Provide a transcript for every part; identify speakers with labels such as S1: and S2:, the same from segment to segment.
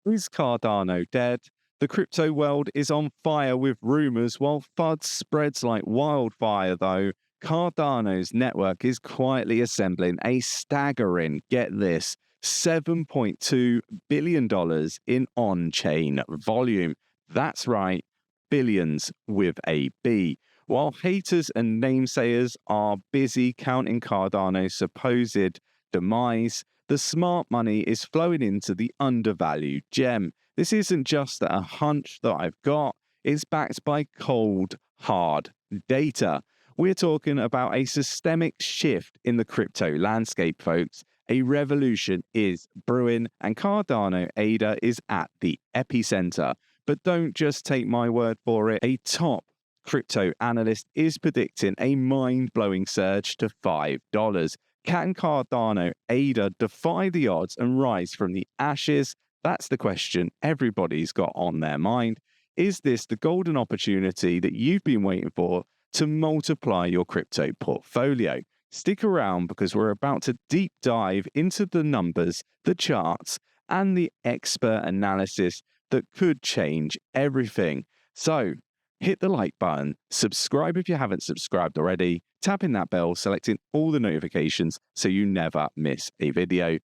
S1: Is Cardano dead? The crypto world is on fire with rumors, while FUD spreads like wildfire, though. Cardano's network is quietly assembling a staggering, get this, $7.2 billion in on-chain volume. That's right, billions with a B. While haters and namesayers are busy counting Cardano's supposed demise, the smart money is flowing into the undervalued gem. This isn't just a hunch that I've got, it's backed by cold, hard data. We're talking about a systemic shift in the crypto landscape, folks. A revolution is brewing, and Cardano ADA is at the epicenter. But don't just take my word for it. A top crypto analyst is predicting a mind-blowing surge to $5. Can Cardano ADA defy the odds and rise from the ashes? That's the question everybody's got on their mind. Is this the golden opportunity that you've been waiting for to multiply your crypto portfolio? Stick around because we're about to deep dive into the numbers, the charts, and the expert analysis that could change everything. So, hit the like button, subscribe if you haven't subscribed already, tapping that bell, selecting all the notifications so you never miss a video.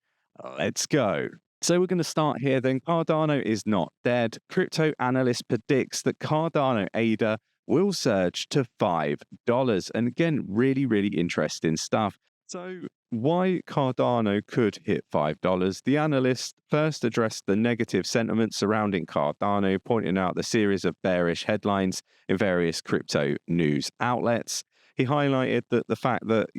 S1: Let's go. So we're going to start here then. Cardano is not dead. Crypto analyst predicts that Cardano ADA will surge to $5. And again, really, really interesting stuff. So why Cardano could hit $5? The analyst first addressed the negative sentiment surrounding Cardano, pointing out the series of bearish headlines in various crypto news outlets. He highlighted that the fact that,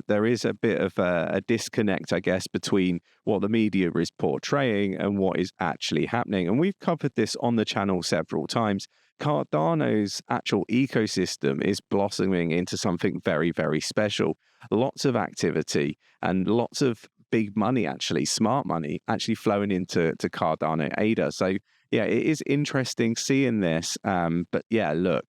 S1: there is a bit of a disconnect, I guess, between what the media is portraying and what is actually happening. And we've covered this on the channel several times. Cardano's actual ecosystem is blossoming into something very, very special. Lots of activity and lots of big money, actually, smart money, actually flowing into Cardano ADA. So, yeah, it is interesting seeing this. But yeah, look,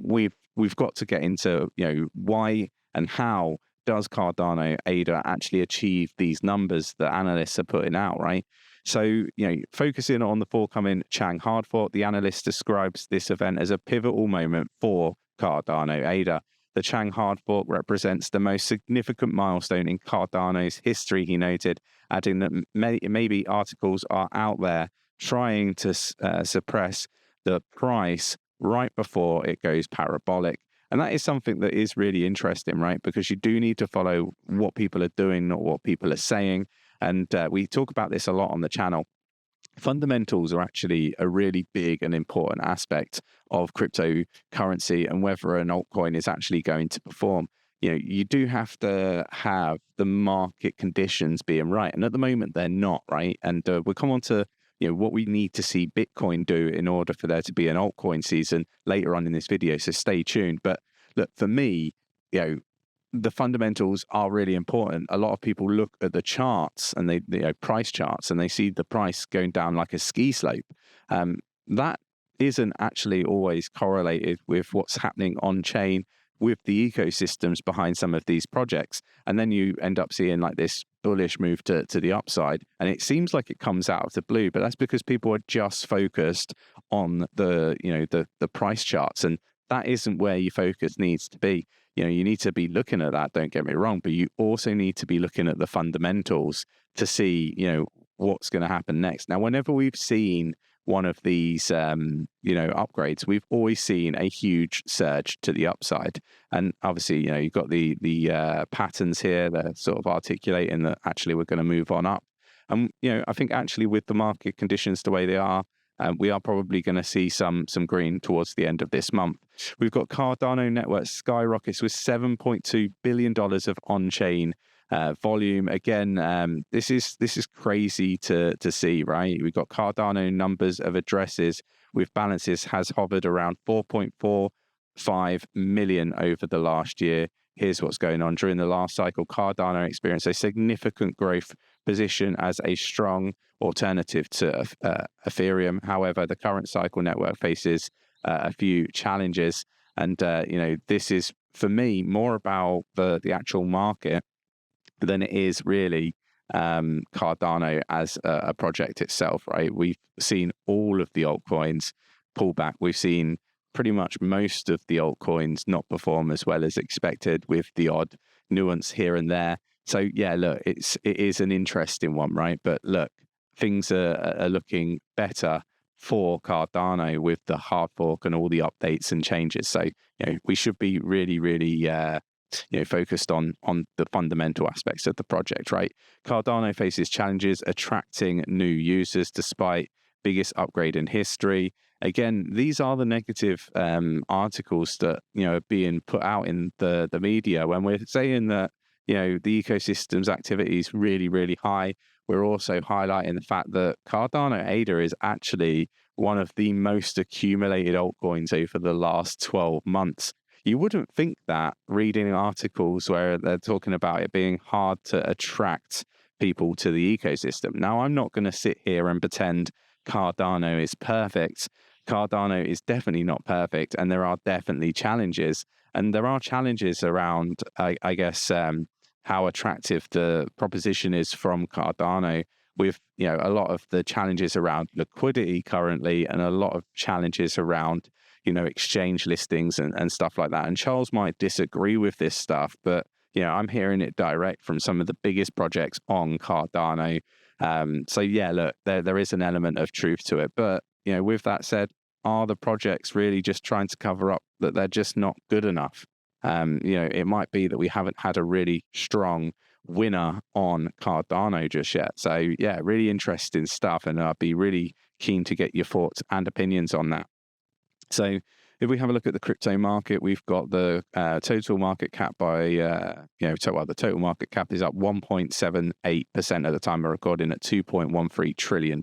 S1: we've got to get into, why and how does Cardano ADA actually achieve these numbers that analysts are putting out, right? So, focusing on the forthcoming Qiang hard fork, the analyst describes this event as a pivotal moment for Cardano ADA. The Qiang hard fork represents the most significant milestone in Cardano's history, he noted, adding that maybe articles are out there trying to suppress the price right before it goes parabolic. And that is something that is really interesting, right? Because you do need to follow what people are doing, not what people are saying. And we talk about this a lot on the channel. Fundamentals are actually a really big and important aspect of cryptocurrency and whether an altcoin is actually going to perform. You do have to have the market conditions being right. And at the moment, they're not, right? And we'll come on to what we need to see Bitcoin do in order for there to be an altcoin season later on in this video. So stay tuned. But look, for me, the fundamentals are really important. A lot of people look at the charts and they price charts and they see the price going down like a ski slope. That isn't actually always correlated with what's happening on chain with the ecosystems behind some of these projects. And then you end up seeing like this bullish move to the upside. And it seems like it comes out of the blue, but that's because people are just focused on the price charts. And that isn't where your focus needs to be. You need to be looking at that, don't get me wrong, but you also need to be looking at the fundamentals to see, what's going to happen next. Now, whenever we've seen one of these, upgrades, we've always seen a huge surge to the upside. And obviously, you've got the patterns here. They're sort of articulating that actually we're going to move on up. And, I think actually with the market conditions the way they are, we are probably going to see some green towards the end of this month. We've got Cardano network skyrockets with $7.2 billion of on-chain volume. Again, this is crazy to see, right? We've got Cardano numbers of addresses with balances has hovered around 4.45 million over the last year. Here's what's going on. During the last cycle, Cardano experienced a significant growth position as a strong alternative to Ethereum. However, the current cycle network faces a few challenges. And, this is, for me, more about the actual market than it is really Cardano as a project itself, right? We've seen all of the altcoins pull back. We've seen pretty much most of the altcoins not perform as well as expected, with the odd nuance here and there. So yeah, look, it is an interesting one, right? But look, things are looking better for Cardano with the hard fork and all the updates and changes. So we should be really focused on the fundamental aspects of the project, right? Cardano faces challenges attracting new users despite biggest upgrade in history. Again, these are the negative articles that are being put out in the media when we're saying that the ecosystem's activity is really high. We're also highlighting the fact that Cardano ADA is actually one of the most accumulated altcoins over the last 12 months. You wouldn't think that reading articles where they're talking about it being hard to attract people to the ecosystem. Now, I'm not going to sit here and pretend Cardano is perfect. Cardano is definitely not perfect, and there are definitely challenges. And there are challenges around, I guess, how attractive the proposition is from Cardano, with a lot of the challenges around liquidity currently, and a lot of challenges around exchange listings and stuff like that. And Charles might disagree with this stuff, but I'm hearing it direct from some of the biggest projects on Cardano. So yeah, look, there is an element of truth to it. But with that said, are the projects really just trying to cover up that they're just not good enough? It might be that we haven't had a really strong winner on Cardano just yet. So yeah, really interesting stuff, and I'd be really keen to get your thoughts and opinions on that. So if we have a look at the crypto market, we've got the total market cap by, the total market cap is up 1.78% at the time of recording at $2.13 trillion.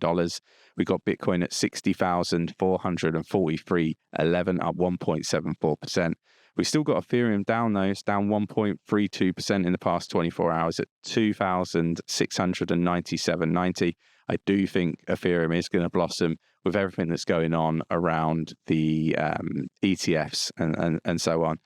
S1: We got Bitcoin at 60,443.11, up 1.74%. We've still got Ethereum down though. It's down 1.32% in the past 24 hours at 2,697.90. I do think Ethereum is going to blossom with everything that's going on around the ETFs and so on.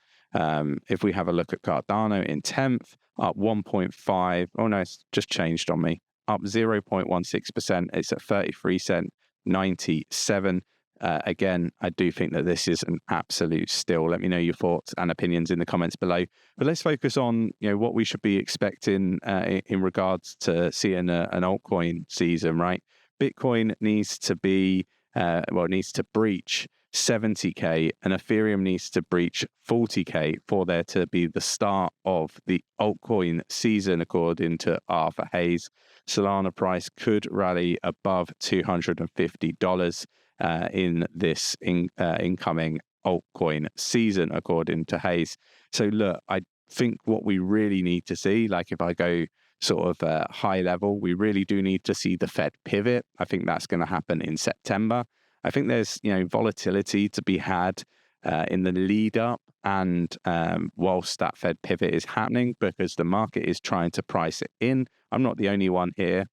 S1: If we have a look at Cardano in 10th, up 1.5. Oh no, it's just changed on me. Up 0.16%. It's at 33 cent 97. Again, I do think that this is an absolute steal. Let me know your thoughts and opinions in the comments below. But let's focus on what we should be expecting in regards to seeing an altcoin season, right? Bitcoin needs to be needs to breach 70k, and Ethereum needs to breach 40k for there to be the start of the altcoin season, according to Arthur Hayes. Solana price could rally above $250 in this incoming altcoin season, according to Hayes. So look, I think what we really need to see, like if I go sort of high level, we really do need to see the Fed pivot. I think that's going to happen in September. I think there's volatility to be had in the lead up and whilst that Fed pivot is happening, because the market is trying to price it in. I'm not the only one here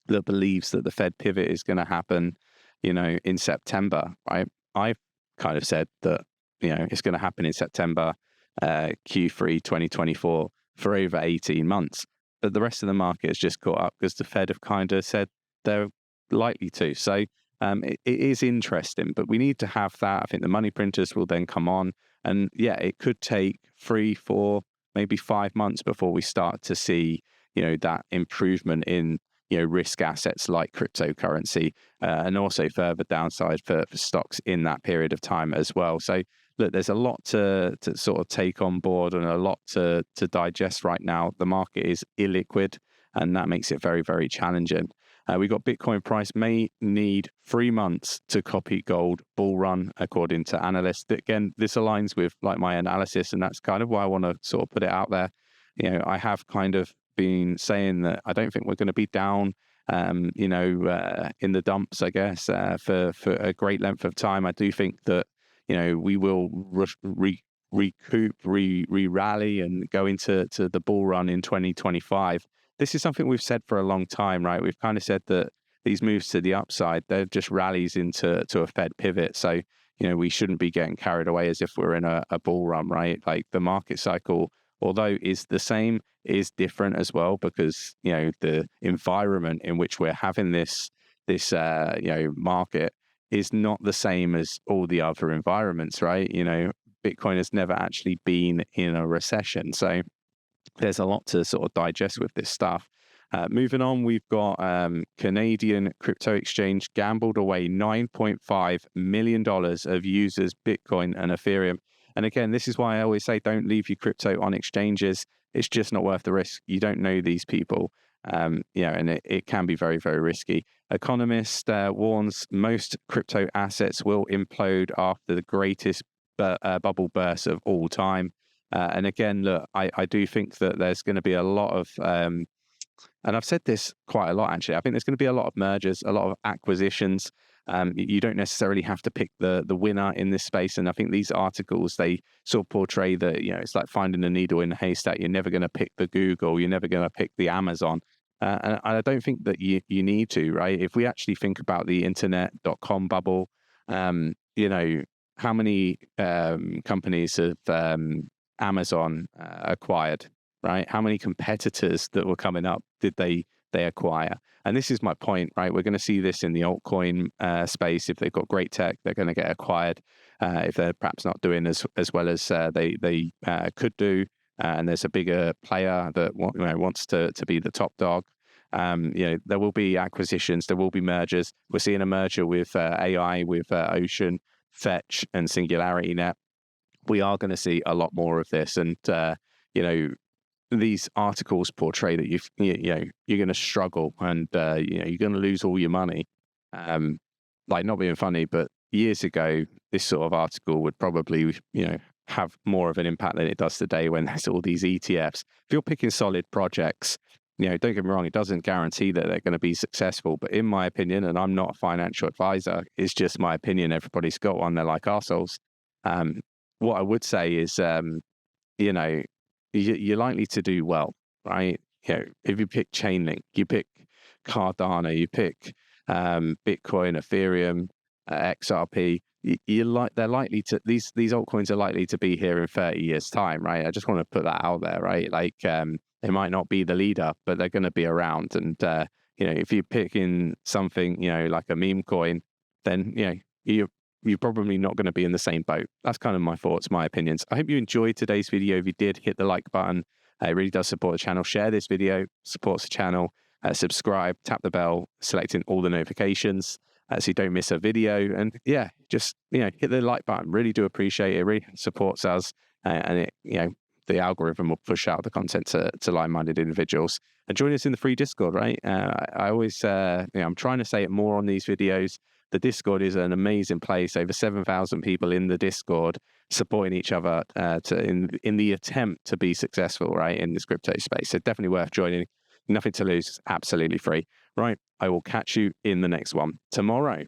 S1: that believes that the Fed pivot is going to happen in September, right? I've kind of said that, it's going to happen in September, Q3 2024 for over 18 months. But the rest of the market has just caught up because the Fed have kind of said they're likely to. So it is interesting, but we need to have that. I think the money printers will then come on. And yeah, it could take 3, 4, maybe 5 months before we start to see, that improvement in risk assets like cryptocurrency, and also further downside for stocks in that period of time as well. So look, there's a lot to sort of take on board and a lot to digest right now. The market is illiquid, and that makes it very, very challenging. We got Bitcoin price may need 3 months to copy gold bull run, according to analysts. Again, this aligns with my analysis, and that's kind of why I want to sort of put it out there. I have kind of been saying that I don't think we're going to be down, in the dumps, I guess, for a great length of time. I do think that, we will recoup, rally and go into the bull run in 2025. This is something we've said for a long time, right? We've kind of said that these moves to the upside, they're just rallies into a Fed pivot. So, we shouldn't be getting carried away as if we're in a bull run, right? Like the market cycle although is the same, is different as well, because, you know, the environment in which we're having this market is not the same as all the other environments, right? You know, Bitcoin has never actually been in a recession. So there's a lot to sort of digest with this stuff. Moving on, we've got Canadian crypto exchange gambled away $9.5 million of users' Bitcoin and Ethereum. And again, this is why I always say don't leave your crypto on exchanges. It's just not worth the risk. You don't know these people, and it can be very, very risky. Economist warns most crypto assets will implode after the greatest bubble burst of all time. And again, look, I do think that there's going to be a lot of, and I've said this quite a lot, actually, I think there's going to be a lot of mergers, a lot of acquisitions. You don't necessarily have to pick the winner in this space. And I think these articles, they sort of portray that, you know, it's like finding a needle in a haystack. You're never going to pick the Google. You're never going to pick the Amazon. And I don't think that you need to, right? If we actually think about the internet.com bubble, you know, how many companies have Amazon acquired, right? How many competitors that were coming up did they acquire? And this is my point, right? We're going to see this in the altcoin space. If they've got great tech, they're going to get acquired. If they're perhaps not doing as well as they could do, and there's a bigger player that wants to be the top dog, there will be acquisitions, there will be mergers. We're seeing a merger with AI, with Ocean, Fetch, and SingularityNet. We are going to see a lot more of this, and these articles portray that you're going to struggle, and you're going to lose all your money. Like, not being funny, but years ago, this sort of article would probably have more of an impact than it does today, when there's all these ETFs. If you're picking solid projects, don't get me wrong, it doesn't guarantee that they're going to be successful. But in my opinion, and I'm not a financial advisor, it's just my opinion. Everybody's got one. They're like arseholes. What I would say is, you're likely to do well, right? If you pick Chainlink, you pick Cardano, you pick Bitcoin, Ethereum, XRP, they're likely to, these altcoins are likely to be here in 30 years time, right? I just want to put that out there, right? Like, they might not be the leader, but they're going to be around. And, if you're picking something, like a meme coin, then, you're probably not going to be in the same boat. That's kind of my thoughts, my opinions. I hope you enjoyed today's video. If you did, hit the like button. It really does support the channel. Share this video, supports the channel. Subscribe, tap the bell, selecting all the notifications so you don't miss a video. And just, hit the like button. Really do appreciate it. It really supports us. And it, the algorithm will push out the content to like-minded individuals. And join us in the free Discord, right? I always, I'm trying to say it more on these videos. The Discord is an amazing place. Over 7,000 people in the Discord supporting each other in the attempt to be successful, right, in this crypto space. So definitely worth joining. Nothing to lose. Absolutely free. Right. I will catch you in the next one tomorrow.